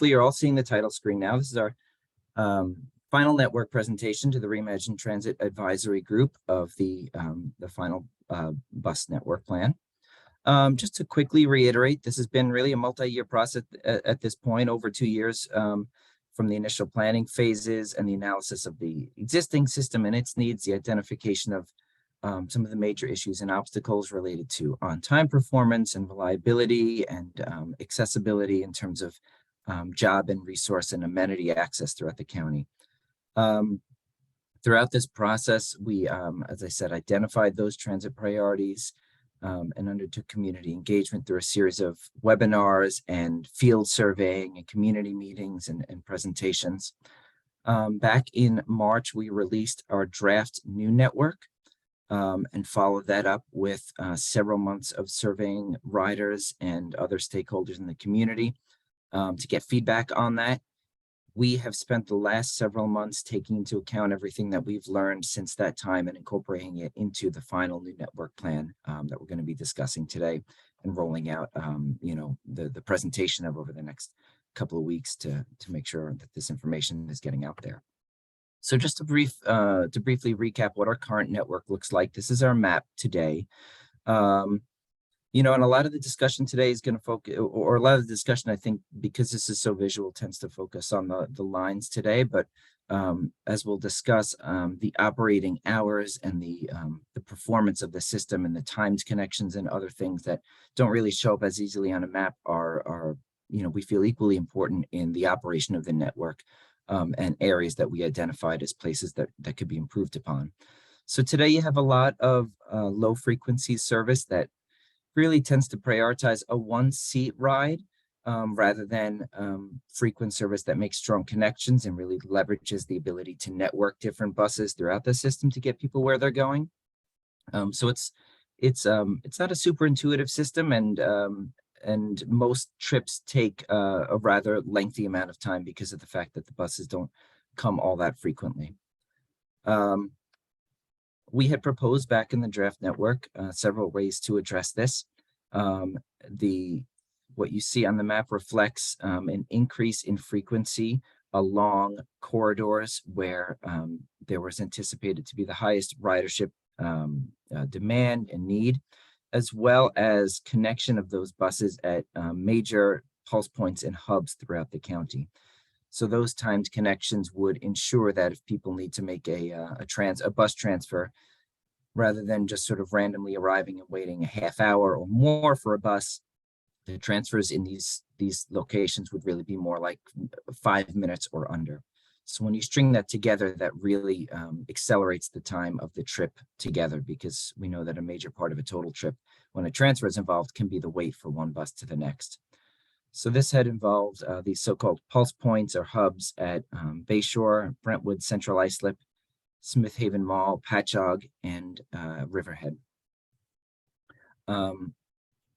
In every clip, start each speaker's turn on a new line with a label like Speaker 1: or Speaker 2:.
Speaker 1: hopefully you're all seeing the title screen now. This is our final network presentation to the Reimagine Transit Advisory Group of the final bus network plan. Just to quickly reiterate, this has been really a multi-year process at this point, over 2 years from the initial planning phases and the analysis of the existing system and its needs, the identification of some of the major issues and obstacles related to on-time performance and reliability and accessibility in terms of job and resource and amenity access throughout the county. Throughout this process, we, as I said, identified those transit priorities and undertook community engagement through a series of webinars and field surveying and community meetings and presentations. Back in March, we released our Draft Netw and followed that up with several months of surveying riders and other stakeholders in the community to get feedback on that. We have spent the last several months taking into account everything that we've learned since that time and incorporating it into the final new network plan that we're going to be discussing today and rolling out, the presentation of over the next couple of weeks to make sure that this information is getting out there. So just to briefly recap what our current network looks like. This is our map today. And a lot of the discussion today is going to focus, or a lot of the discussion, I think, because this is so visual, tends to focus on the lines today. But as we'll discuss, the operating hours and the performance of the system and the timed connections and other things that don't really show up as easily on a map are we feel equally important in the operation of the network and areas that we identified as places that could be improved upon. So today you have a lot of low frequency service that really tends to prioritize a one-seat ride rather than frequent service that makes strong connections and really leverages the ability to network different buses throughout the system to get people where they're going. So it's not a super intuitive system, and most trips take a rather lengthy amount of time because of the fact that the buses don't come all that frequently. We had proposed back in the draft network several ways to address this. What you see on the map reflects an increase in frequency along corridors where there was anticipated to be the highest ridership demand and need, as well as connection of those buses at major pulse points and hubs throughout the county. So those timed connections would ensure that if people need to make a bus transfer, rather than just sort of randomly arriving and waiting a half hour or more for a bus, the transfers in these locations would really be more like 5 minutes or under. So when you string that together, that really accelerates the time of the trip together, because we know that a major part of a total trip, when a transfer is involved, can be the wait for one bus to the next. So this had involved these so-called pulse points or hubs at Bayshore, Brentwood, Central Islip, Smith Haven Mall, Patchogue, and Riverhead.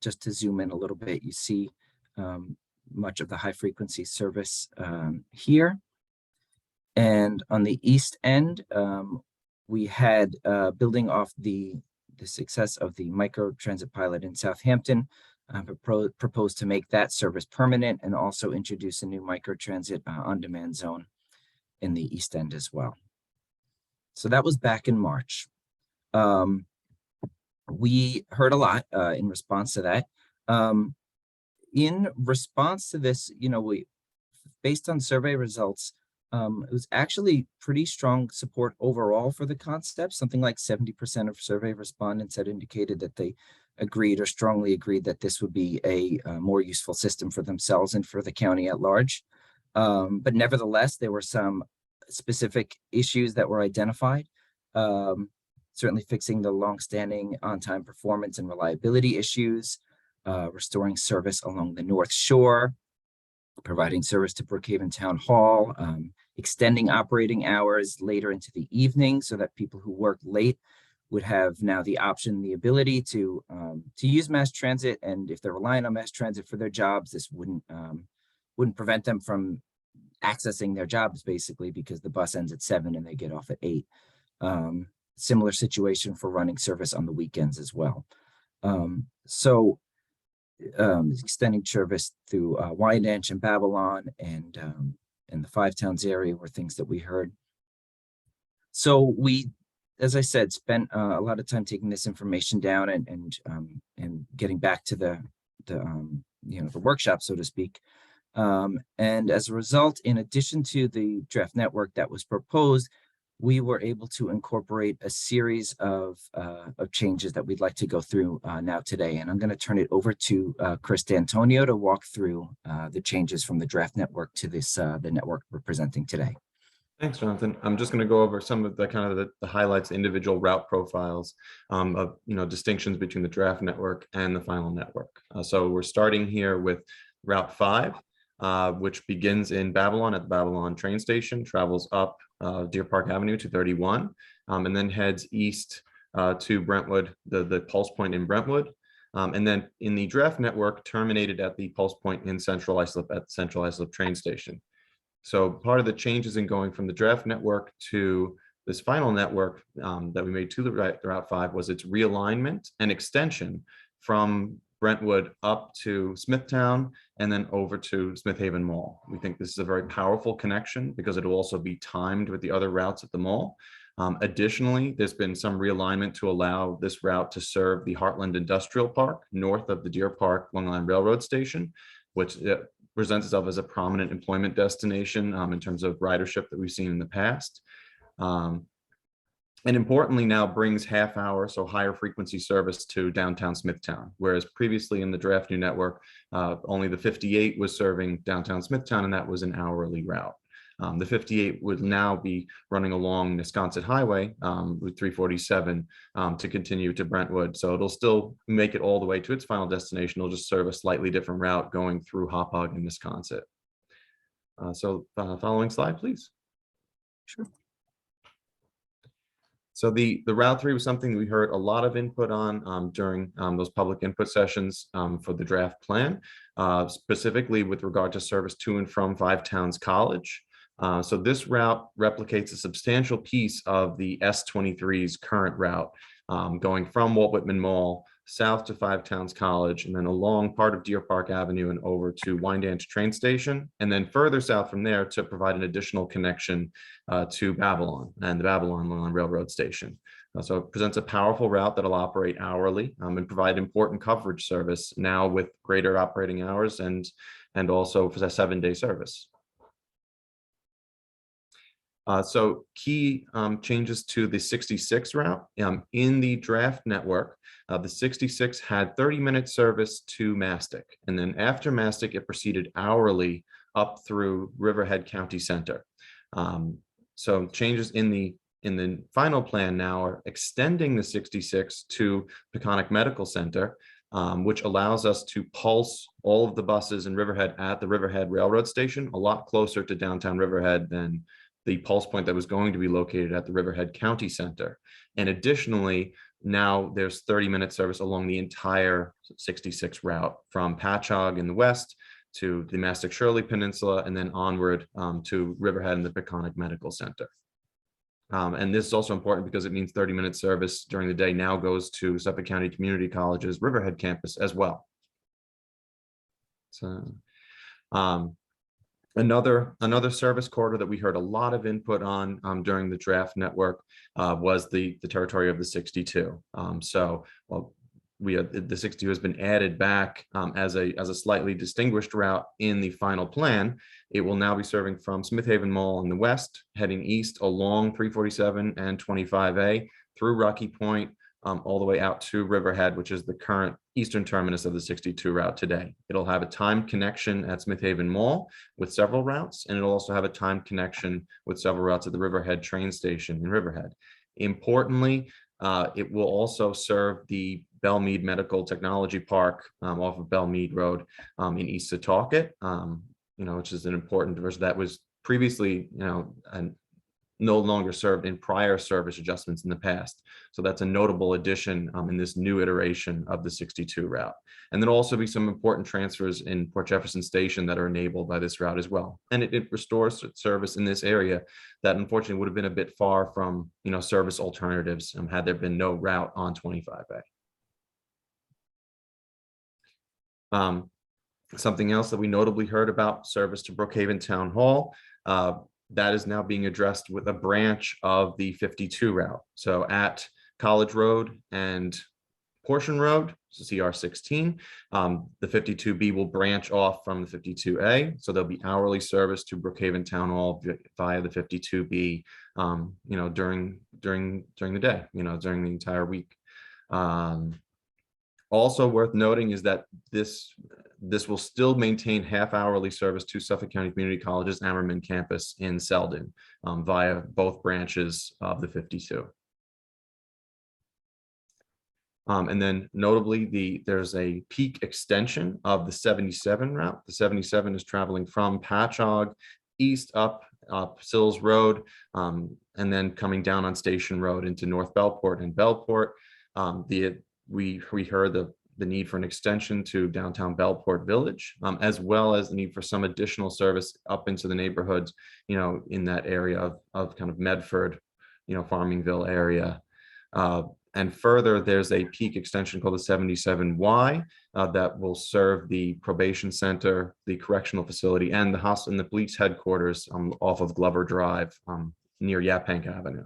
Speaker 1: Just to zoom in a little bit, you see much of the high frequency service here. And on the east end, we had, building off the success of the micro transit pilot in Southampton, proposed to make that service permanent and also introduce a new microtransit on-demand zone in the East End as well. So that was back in March. We heard a lot in response to that. In response to this, based on survey results, it was actually pretty strong support overall for the concept. Something like 70% of survey respondents had indicated that they agreed or strongly agreed that this would be a more useful system for themselves and for the county at large. But nevertheless, there were some specific issues that were identified. Certainly fixing the longstanding on-time performance and reliability issues, restoring service along the North Shore, providing service to Brookhaven Town Hall, extending operating hours later into the evening so that people who work late would have now the option, the ability to use mass transit. And if they're relying on mass transit for their jobs, this wouldn't prevent them from accessing their jobs, basically, because the bus ends at 7 and they get off at 8. Similar situation for running service on the weekends as well. So extending service through Wyandanch and Babylon, and the Five Towns area were things that we heard. So we, as I said, spent a lot of time taking this information down and getting back to the workshop, so to speak. And as a result, in addition to the draft network that was proposed, we were able to incorporate a series of changes that we'd like to go through now today. And I'm going to turn it over to Chris D'Antonio to walk through the changes from the draft network to this the network we're presenting today.
Speaker 2: Thanks, Jonathan. I'm just going to go over some of the kind of the highlights, individual route profiles of distinctions between the draft network and the final network. So we're starting here with Route 5, which begins in Babylon at the Babylon train station, travels up Deer Park Avenue to 31, and then heads east to Brentwood, the pulse point in Brentwood. And then in the draft network, terminated at the pulse point in Central Islip at the Central Islip train station. So part of the changes in going from the draft network to this final network that we made to the Route 5 was its realignment and extension from Brentwood up to Smithtown and then over to Smith Haven Mall. We think this is a very powerful connection because it will also be timed with the other routes at the mall. Additionally, there's been some realignment to allow this route to serve the Heartland Industrial Park north of the Deer Park Long Line Railroad Station, which presents itself as a prominent employment destination in terms of ridership that we've seen in the past. And importantly now brings half-hour, so higher frequency service to downtown Smithtown, whereas previously in the Draft New network, only the 58 was serving downtown Smithtown, and that was an hourly route. The 58 would now be running along Wisconsin Highway, Route 347, to continue to Brentwood. So it'll still make it all the way to its final destination. It'll just serve a slightly different route going through Hauppauge and Wisconsin. Following slide, please.
Speaker 1: Sure.
Speaker 2: So the Route 3 was something that we heard a lot of input on during those public input sessions for the draft plan, specifically with regard to service to and from Five Towns College. So this route replicates a substantial piece of the S23's current route, going from Walt Whitman Mall south to Five Towns College, and then along part of Deer Park Avenue and over to Wyandanch train station, and then further south from there to provide an additional connection to Babylon and the Babylon Long Line Railroad Station. So it presents a powerful route that'll operate hourly and provide important coverage service now with greater operating hours and also for a 7-day service. So key changes to the 66 route in the draft network. The 66 had 30-minute service to Mastic, and then after Mastic, it proceeded hourly up through Riverhead County Center. So changes in the final plan now are extending the 66 to Peconic Medical Center, which allows us to pulse all of the buses in Riverhead at the Riverhead Railroad Station, a lot closer to downtown Riverhead than the pulse point that was going to be located at the Riverhead County Center. And additionally, now there's 30-minute service along the entire 66 route from Patchogue in the west to the Mastic Shirley Peninsula, and then onward to Riverhead and the Peconic Medical Center. And this is also important because it means 30-minute service during the day now goes to Suffolk County Community College's Riverhead campus as well. So, Another service corridor that we heard a lot of input on during the draft network was the territory of the 62. The 62 has been added back as a slightly distinguished route in the final plan. It will now be serving from Smith Haven Mall in the west, heading east along 347 and 25A through Rocky Point, all the way out to Riverhead, which is the current eastern terminus of the 62 route today. It'll have a timed connection at Smith Haven Mall with several routes, and it'll also have a timed connection with several routes at the Riverhead train station in Riverhead. Importantly, it will also serve the Belmead Medical Technology Park off of Belmead Road in East Setauket, which is an important diversion that was previously, no longer served in prior service adjustments in the past. So that's a notable addition in this new iteration of the 62 route. And there'll also be some important transfers in Port Jefferson Station that are enabled by this route as well. And it restores service in this area that unfortunately would have been a bit far from, service alternatives had there been no route on 25A. Something else that we notably heard about, service to Brookhaven Town Hall. That is now being addressed with a branch of the 52 route. So at College Road and Portion Road, so CR16, the 52B will branch off from the 52A. So there'll be hourly service to Brookhaven Town Hall via the 52B, during the day, during the entire week. Also worth noting is that this will still maintain half-hourly service to Suffolk County Community College's Ammerman campus in Selden via both branches of the 52. And then notably, there's a peak extension of the 77 route. The 77 is traveling from Patchogue east up Sills Road, and then coming down on Station Road into North Bellport and Bellport. We heard the need for an extension to downtown Bellport Village, as well as the need for some additional service up into the neighborhoods, in that area of kind of Medford, Farmingville area. And further, there's a peak extension called the 77Y that will serve the probation center, the correctional facility, and the hospital and the police headquarters off of Glover Drive near Yaphank Avenue.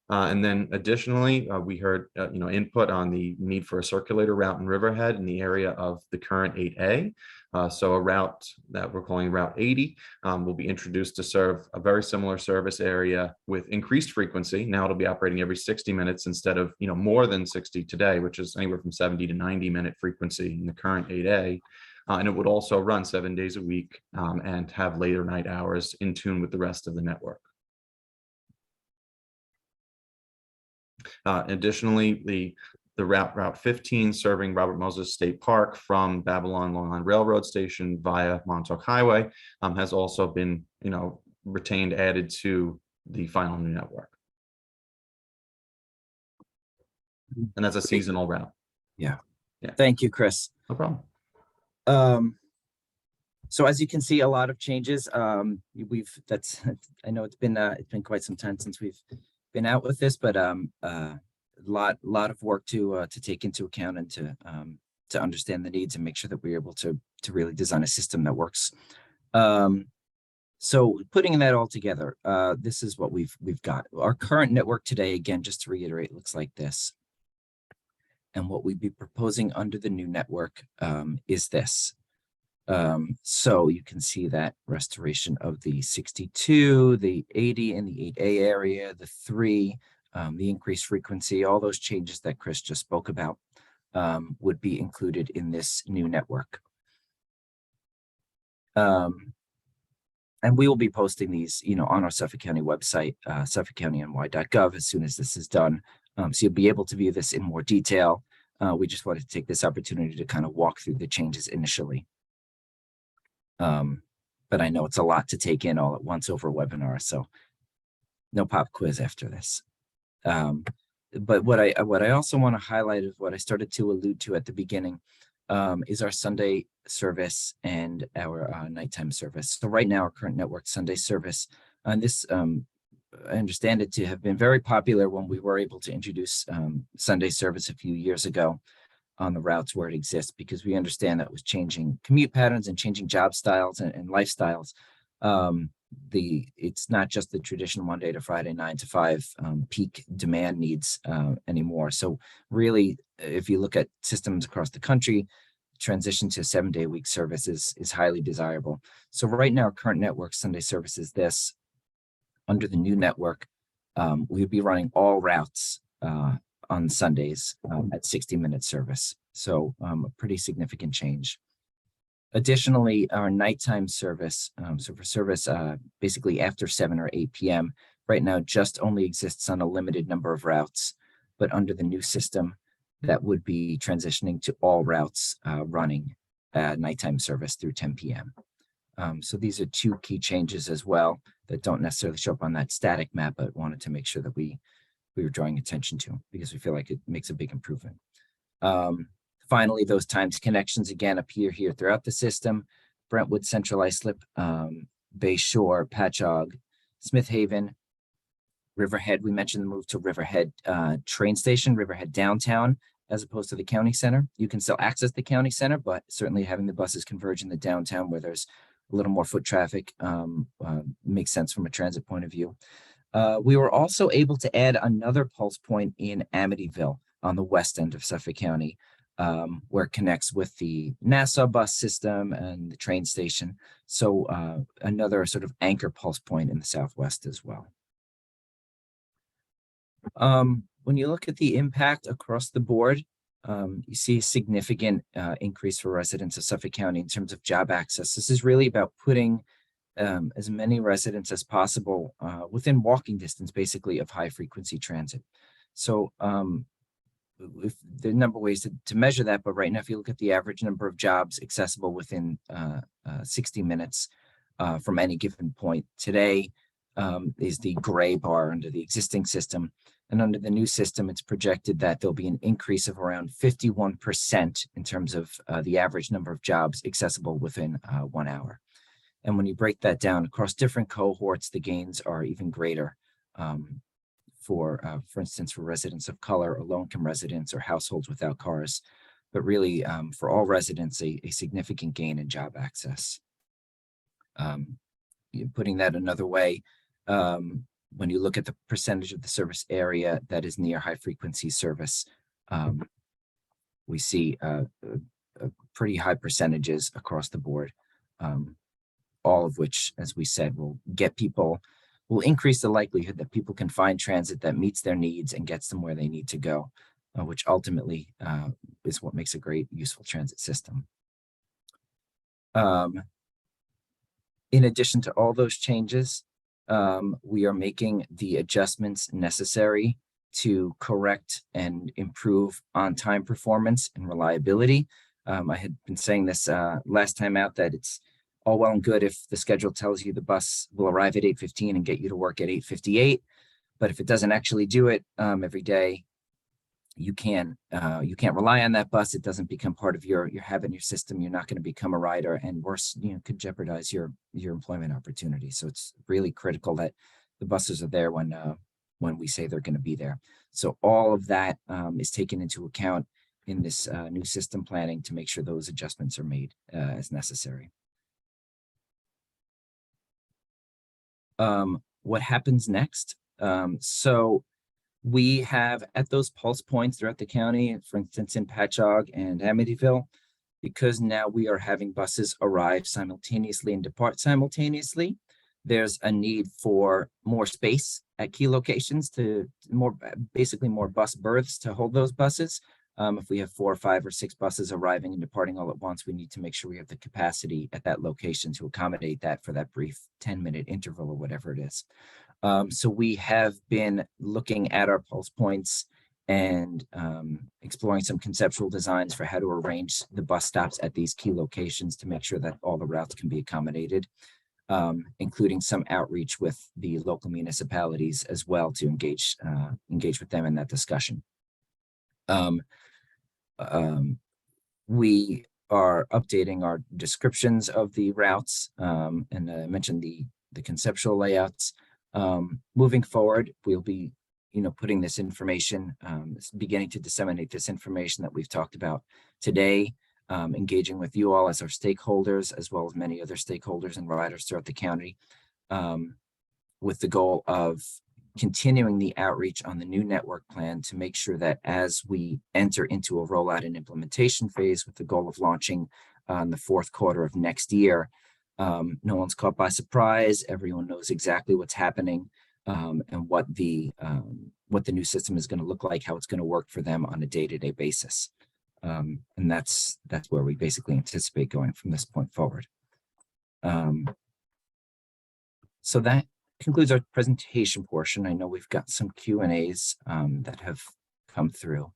Speaker 2: And then additionally, we heard input on the need for a circulator route in Riverhead in the area of the current 8A. So a route that we're calling Route 80 will be introduced to serve a very similar service area with increased frequency. Now it'll be operating every 60 minutes instead of more than 60 today, which is anywhere from 70 to 90-minute frequency in the current 8A. And it would also run 7 days a week and have later night hours in tune with the rest of the network. Additionally, the Route 15 serving Robert Moses State Park from Babylon Long Island Railroad Station via Montauk Highway has also been, retained, added to the final new network. And that's a seasonal route.
Speaker 1: Yeah. Thank you, Chris.
Speaker 2: No problem.
Speaker 1: So as you can see, a lot of changes. I know it's been quite some time since we've been out with this, but a lot of work to take into account and to understand the needs and make sure that we're able to really design a system that works. So putting that all together, this is what we've got. Our current network today, again, just to reiterate, looks like this. And what we'd be proposing under the new network is this. So you can see that restoration of the 62, the 80 and the 8A area, the 3, the increased frequency, all those changes that Chris just spoke about would be included in this new network. And we will be posting these, on our Suffolk County website, suffolkcountyny.gov, as soon as this is done. So you'll be able to view this in more detail. We just wanted to take this opportunity to kind of walk through the changes initially. But I know it's a lot to take in all at once over a webinar, so no pop quiz after this. But what I also want to highlight is what I started to allude to at the beginning, is our Sunday service and our nighttime service. So right now, our current network Sunday service, and this, I understand it to have been very popular when we were able to introduce Sunday service a few years ago on the routes where it exists, because we understand that was changing commute patterns and changing job styles and lifestyles. It's not just the traditional Monday to Friday 9 to 5 peak demand needs anymore. So really, if you look at systems across the country, transition to a 7-day-a-week service is highly desirable. So right now, our current network Sunday service is this. Under the new network, we would be running all routes on Sundays at 60-minute service. So a pretty significant change. Additionally, our nighttime service, so for service basically after 7 or 8 p.m., right now just only exists on a limited number of routes, but under the new system, that would be transitioning to all routes running nighttime service through 10 p.m. So these are two key changes as well that don't necessarily show up on that static map, but wanted to make sure that we were drawing attention to, because we feel like it makes a big improvement. Finally, those times connections again appear here throughout the system: Brentwood, Central Islip, Bay Shore, Patchogue, Smith Haven, Riverhead. We mentioned the move to Riverhead train station, Riverhead downtown, as opposed to the county center. You can still access the county center, but certainly having the buses converge in the downtown where there's a little more foot traffic makes sense from a transit point of view. We were also able to add another pulse point in Amityville on the west end of Suffolk County, where it connects with the Nassau bus system and the train station. So another sort of anchor pulse point in the Southwest as well. When you look at the impact across the board, you see a significant increase for residents of Suffolk County in terms of job access. This is really about putting as many residents as possible within walking distance, basically, of high frequency transit. So if there are a number of ways to measure that, but right now, if you look at the average number of jobs accessible within 60 minutes from any given point, today is the gray bar under the existing system. And under the new system, it's projected that there'll be an increase of around 51% in terms of the average number of jobs accessible within 1 hour. And when you break that down across different cohorts, the gains are even greater. For instance, for residents of color or low-income residents or households without cars, but really for all residents, a significant gain in job access. Putting that another way, when you look at the percentage of the service area that is near high-frequency service, we see pretty high percentages across the board, all of which, as we said, will increase the likelihood that people can find transit that meets their needs and gets them where they need to go, which ultimately is what makes a great, useful transit system. In addition to all those changes, we are making the adjustments necessary to correct and improve on-time performance and reliability. I had been saying this last time out that it's all well and good if the schedule tells you the bus will arrive at 8:15 and get you to work at 8:58, but if it doesn't actually do it every day, you can't rely on that bus. It doesn't become part of your habit in your system. You're not going to become a rider, and worse, could jeopardize your employment opportunity. So it's really critical that the buses are there when we say they're going to be there. So all of that is taken into account in this new system planning to make sure those adjustments are made as necessary. What happens next? So we have at those pulse points throughout the county, for instance, in Patchogue and Amityville, because now we are having buses arrive simultaneously and depart simultaneously, there's a need for more space at key locations basically more bus berths to hold those buses. If we have 4 or 5 or 6 buses arriving and departing all at once, we need to make sure we have the capacity at that location to accommodate that for that brief 10-minute interval or whatever it is. So we have been looking at our pulse points and exploring some conceptual designs for how to arrange the bus stops at these key locations to make sure that all the routes can be accommodated, including some outreach with the local municipalities as well to engage with them in that discussion. We are updating our descriptions of the routes, and I mentioned the conceptual layouts. Moving forward, we'll be, putting this information, beginning to disseminate this information that we've talked about today, engaging with you all as our stakeholders, as well as many other stakeholders and riders throughout the county, with the goal of continuing the outreach on the new network plan to make sure that as we enter into a rollout and implementation phase with the goal of launching in the 4th quarter of next year, no one's caught by surprise. Everyone knows exactly what's happening and what the new system is going to look like, how it's going to work for them on a day-to-day basis. And that's where we basically anticipate going from this point forward. So that concludes our presentation portion. I know we've got some Q&As that have come through.